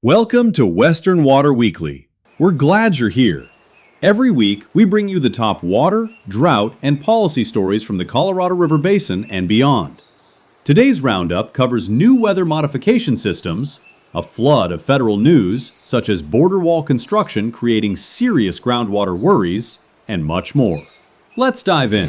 Welcome to Western Water Weekly. We're glad you're here. Every week, we bring you the top water, drought, and policy stories from the Colorado River Basin and beyond. Today's roundup covers new weather modification systems, a flood of federal news, such as border wall construction creating serious groundwater worries, and much more. Let's dive in.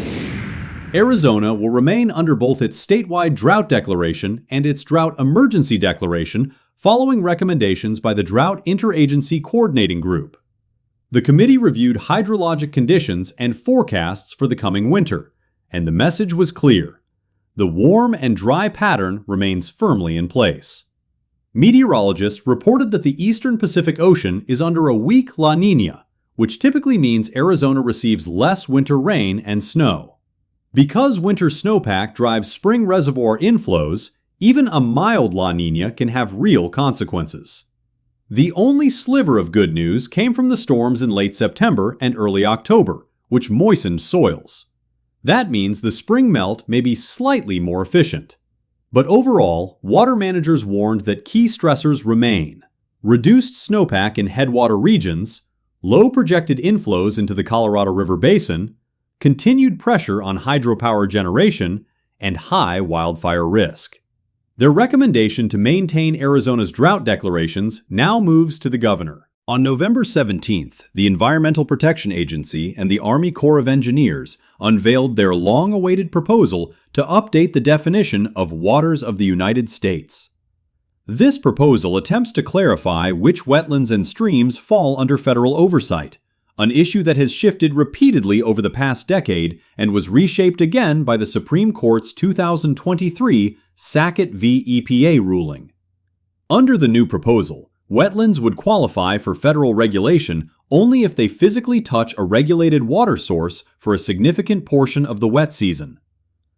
Arizona will remain under both its statewide drought declaration and its drought emergency declaration following recommendations by the Drought Interagency Coordinating Group. The committee reviewed hydrologic conditions and forecasts for the coming winter, and the message was clear. The warm and dry pattern remains firmly in place. Meteorologists reported that the eastern Pacific Ocean is under a weak La Niña, which typically means Arizona receives less winter rain and snow. Because winter snowpack drives spring reservoir inflows, even a mild La Niña can have real consequences. The only sliver of good news came from the storms in late September and early October, which moistened soils. That means the spring melt may be slightly more efficient. But overall, water managers warned that key stressors remain: reduced snowpack in headwater regions, low projected inflows into the Colorado River Basin, continued pressure on hydropower generation, and high wildfire risk. Their recommendation to maintain Arizona's drought declarations now moves to the governor. On November 17th, the Environmental Protection Agency and the Army Corps of Engineers unveiled their long-awaited proposal to update the definition of waters of the United States. This proposal attempts to clarify which wetlands and streams fall under federal oversight, an issue that has shifted repeatedly over the past decade and was reshaped again by the Supreme Court's 2023 Sackett v. EPA ruling. Under the new proposal, wetlands would qualify for federal regulation only if they physically touch a regulated water source for a significant portion of the wet season.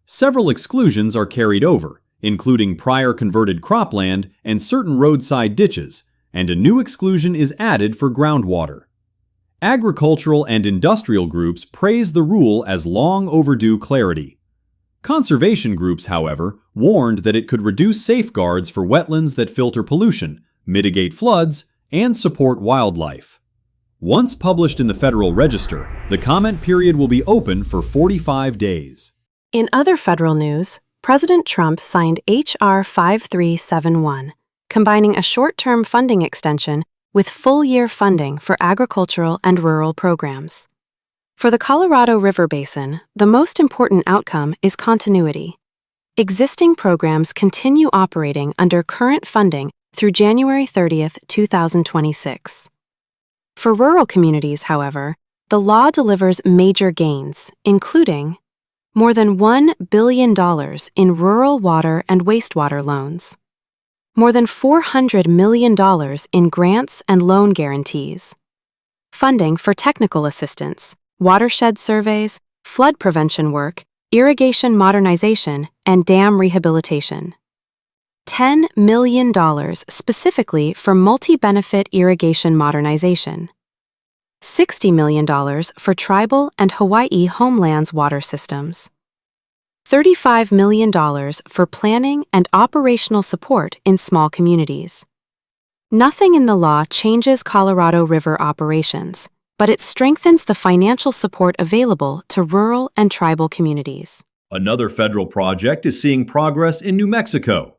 Several exclusions are carried over, including prior converted cropland and certain roadside ditches, and a new exclusion is added for groundwater. Agricultural and industrial groups praise the rule as long overdue clarity. Conservation groups, however, warned that it could reduce safeguards for wetlands that filter pollution, mitigate floods, and support wildlife. Once published in the Federal Register, the comment period will be open for 45 days. In other federal news, President Trump signed H.R. 5371, combining a short-term funding extension with full-year funding for agricultural and rural programs. For the Colorado River Basin, the most important outcome is continuity. Existing programs continue operating under current funding through January 30, 2026. For rural communities, however, the law delivers major gains, including more than $1 billion in rural water and wastewater loans, more than $400 million in grants and loan guarantees, funding for technical assistance, watershed surveys, flood prevention work, irrigation modernization, and dam rehabilitation. $10 million specifically for multi-benefit irrigation modernization. $60 million for tribal and Hawaii homelands water systems. $35 million for planning and operational support in small communities. Nothing in the law changes Colorado River operations, but it strengthens the financial support available to rural and tribal communities. Another federal project is seeing progress in New Mexico.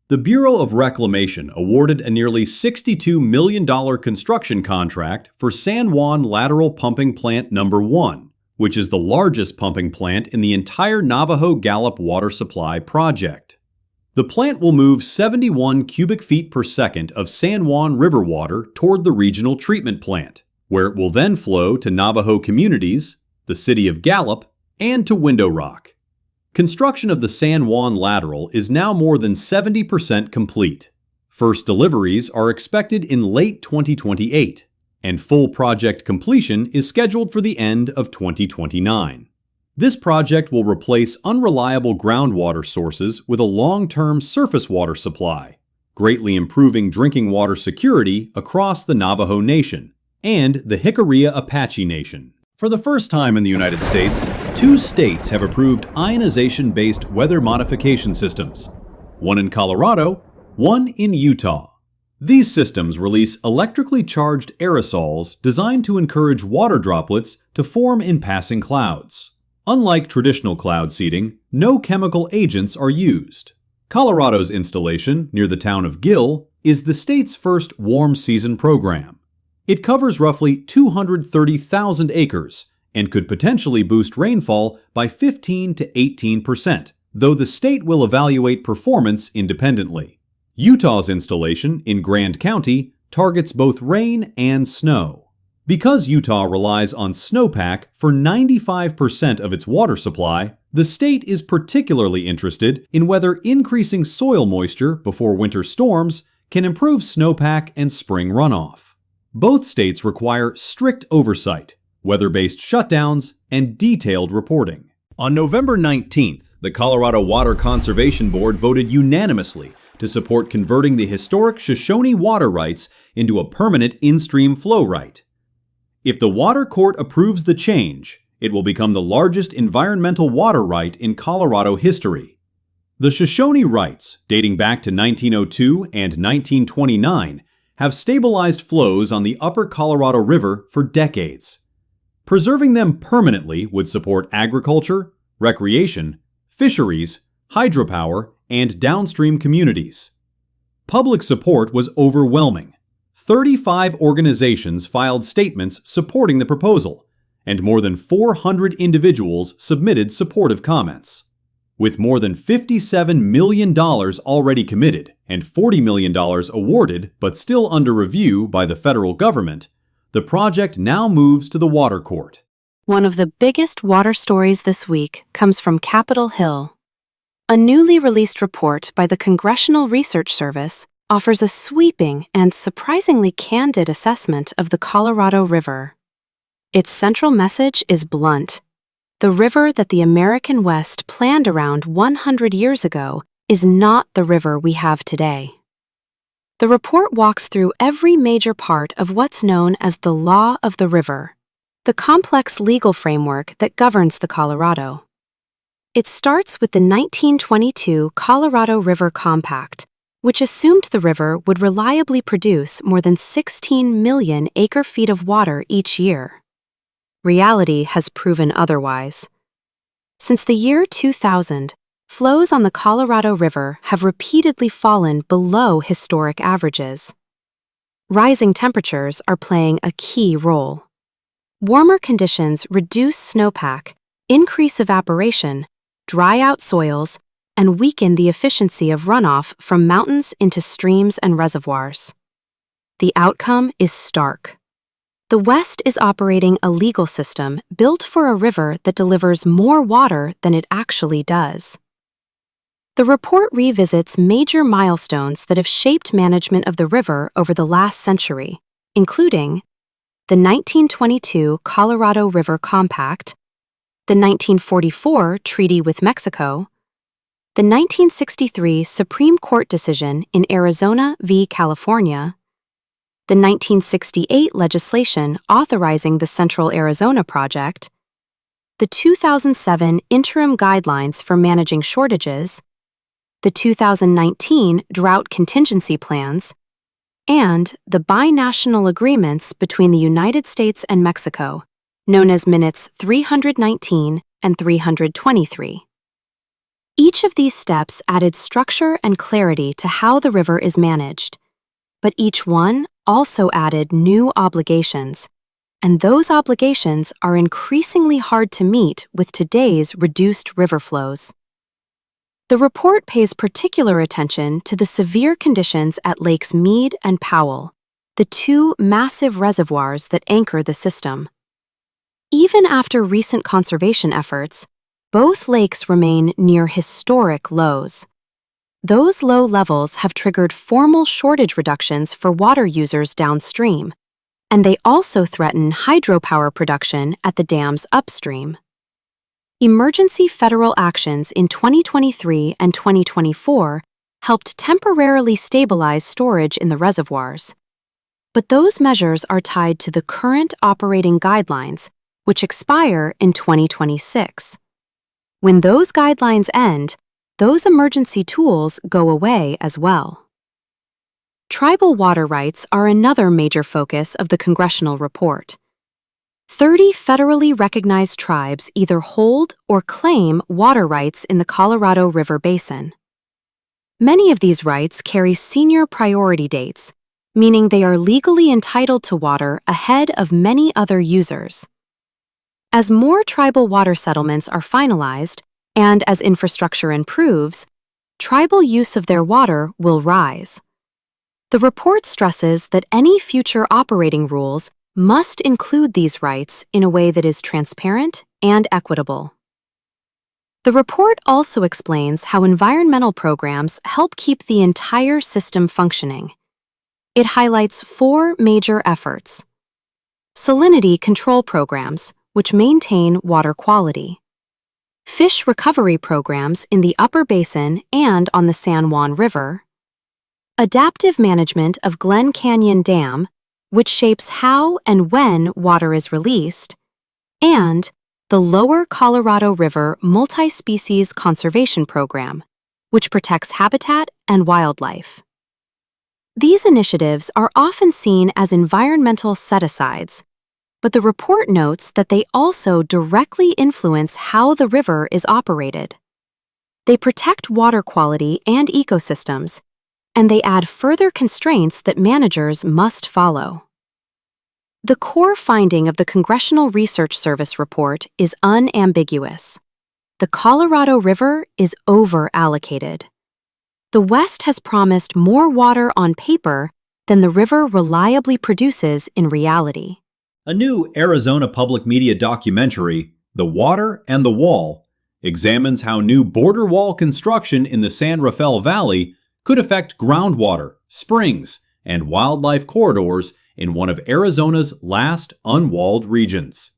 The Bureau of Reclamation awarded a nearly $62 million construction contract for San Juan Lateral Pumping Plant No. 1, which is the largest pumping plant in the entire Navajo-Gallup Water Supply Project. The plant will move 71 cubic feet per second of San Juan River water toward the regional treatment plant, where it will then flow to Navajo communities, the city of Gallup, and to Window Rock. Construction of the San Juan Lateral is now more than 70% complete. First deliveries are expected in late 2028, and full project completion is scheduled for the end of 2029. This project will replace unreliable groundwater sources with a long-term surface water supply, greatly improving drinking water security across the Navajo Nation and the Jicarilla Apache Nation. For the first time in the United States, 2 states have approved ionization-based weather modification systems, one in Colorado, one in Utah. These systems release electrically charged aerosols designed to encourage water droplets to form in passing clouds. Unlike traditional cloud seeding, no chemical agents are used. Colorado's installation, near the town of Gill, is the state's first warm season program. It covers roughly 230,000 acres and could potentially boost rainfall by 15 to 18%, though the state will evaluate performance independently. Utah's installation in Grand County targets both rain and snow. Because Utah relies on snowpack for 95% of its water supply, the state is particularly interested in whether increasing soil moisture before winter storms can improve snowpack and spring runoff. Both states require strict oversight, weather-based shutdowns, and detailed reporting. On November 19th, the Colorado Water Conservation Board voted unanimously to support converting the historic Shoshone water rights into a permanent in-stream flow right. If the Water Court approves the change, it will become the largest environmental water right in Colorado history. The Shoshone rights, dating back to 1902 and 1929, have stabilized flows on the upper Colorado River for decades. Preserving them permanently would support agriculture, recreation, fisheries, hydropower, and downstream communities. Public support was overwhelming. 35 organizations filed statements supporting the proposal, and more than 400 individuals submitted supportive comments. With more than $57 million already committed and $40 million awarded but still under review by the federal government, the project now moves to the Water Court. One of the biggest water stories this week comes from Capitol Hill. A newly released report by the Congressional Research Service offers a sweeping and surprisingly candid assessment of the Colorado River. Its central message is blunt. The river that the American West planned around 100 years ago is not the river we have today. The report walks through every major part of what's known as the law of the river, the complex legal framework that governs the Colorado. It starts with the 1922 Colorado River Compact, which assumed the river would reliably produce more than 16 million acre-feet of water each year. Reality has proven otherwise. Since the year 2000, flows on the Colorado River have repeatedly fallen below historic averages. Rising temperatures are playing a key role. Warmer conditions reduce snowpack, increase evaporation, dry out soils, and weaken the efficiency of runoff from mountains into streams and reservoirs. The outcome is stark. The West is operating a legal system built for a river that delivers more water than it actually does. The report revisits major milestones that have shaped management of the river over the last century, including the 1922 Colorado River Compact, the 1944 Treaty with Mexico, the 1963 Supreme Court decision in Arizona v. California, the 1968 legislation authorizing the Central Arizona Project, the 2007 Interim Guidelines for Managing Shortages, the 2019 Drought Contingency Plans, and the binational agreements between the United States and Mexico, known as Minutes 319 and 323. Each of these steps added structure and clarity to how the river is managed, but each one also added new obligations, and those obligations are increasingly hard to meet with today's reduced river flows. The report pays particular attention to the severe conditions at Lakes Mead and Powell, the two massive reservoirs that anchor the system. Even after recent conservation efforts, both lakes remain near historic lows. Those low levels have triggered formal shortage reductions for water users downstream, and they also threaten hydropower production at the dams upstream. Emergency federal actions in 2023 and 2024 helped temporarily stabilize storage in the reservoirs. But those measures are tied to the current operating guidelines, which expire in 2026. When those guidelines end, those emergency tools go away as well. Tribal water rights are another major focus of the Congressional report. 30 federally recognized tribes either hold or claim water rights in the Colorado River Basin. Many of these rights carry senior priority dates, meaning they are legally entitled to water ahead of many other users. As more tribal water settlements are finalized, and as infrastructure improves, tribal use of their water will rise. The report stresses that any future operating rules must include these rights in a way that is transparent and equitable. The report also explains how environmental programs help keep the entire system functioning. It highlights 4 major efforts: salinity control programs, which maintain water quality; fish recovery programs in the Upper Basin and on the San Juan River; adaptive management of Glen Canyon Dam, which shapes how and when water is released; and the Lower Colorado River Multi-Species Conservation Program, which protects habitat and wildlife. These initiatives are often seen as environmental set-asides, but the report notes that they also directly influence how the river is operated. They protect water quality and ecosystems, and they add further constraints that managers must follow. The core finding of the Congressional Research Service report is unambiguous. The Colorado River is over-allocated. The West has promised more water on paper than the river reliably produces in reality. A new Arizona public media documentary, The Water and the Wall, examines how new border wall construction in the San Rafael Valley could affect groundwater, springs, and wildlife corridors in one of Arizona's last unwalled regions.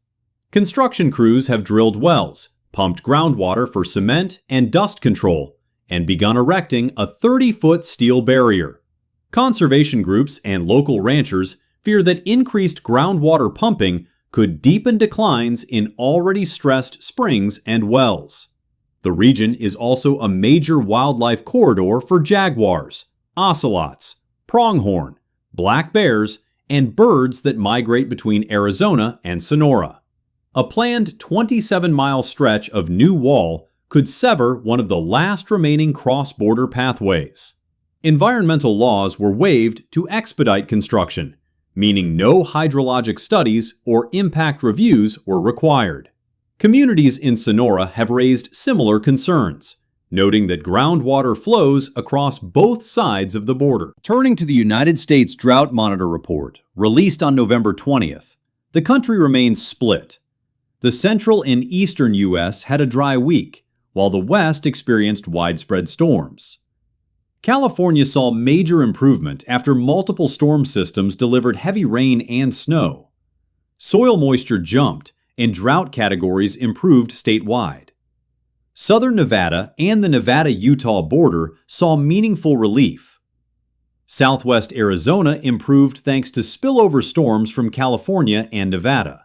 Construction crews have drilled wells, pumped groundwater for cement and dust control, and begun erecting a 30-foot steel barrier. Conservation groups and local ranchers fear that increased groundwater pumping could deepen declines in already stressed springs and wells. The region is also a major wildlife corridor for jaguars, ocelots, pronghorn, black bears, and birds that migrate between Arizona and Sonora. A planned 27-mile stretch of new wall could sever one of the last remaining cross-border pathways. Environmental laws were waived to expedite construction, meaning no hydrologic studies or impact reviews were required. Communities in Sonora have raised similar concerns, noting that groundwater flows across both sides of the border. Turning to the United States Drought Monitor report, released on November 20th, the country remains split. The central and eastern U.S. had a dry week, while the West experienced widespread storms. California saw major improvement after multiple storm systems delivered heavy rain and snow. Soil moisture jumped, and drought categories improved statewide. Southern Nevada and the Nevada-Utah border saw meaningful relief. Southwest Arizona improved thanks to spillover storms from California and Nevada.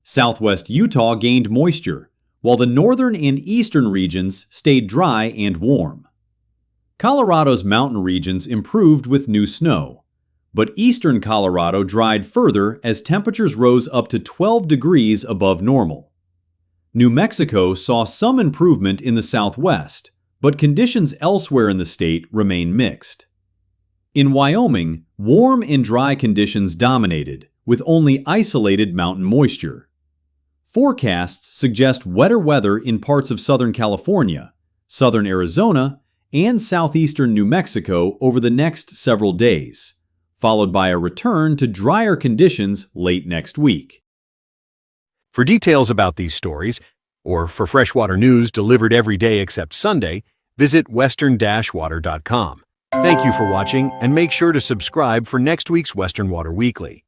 Southwest Utah gained moisture, while the northern and eastern regions stayed dry and warm. Colorado's mountain regions improved with new snow, but eastern Colorado dried further as temperatures rose up to 12 degrees above normal. New Mexico saw some improvement in the southwest, but conditions elsewhere in the state remain mixed. In Wyoming, warm and dry conditions dominated, with only isolated mountain moisture. Forecasts suggest wetter weather in parts of Southern California, southern Arizona, and southeastern New Mexico over the next several days, followed by a return to drier conditions late next week. For details about these stories, or for freshwater news delivered every day except Sunday, visit western-water.com. Thank you for watching, and make sure to subscribe for next week's Western Water Weekly.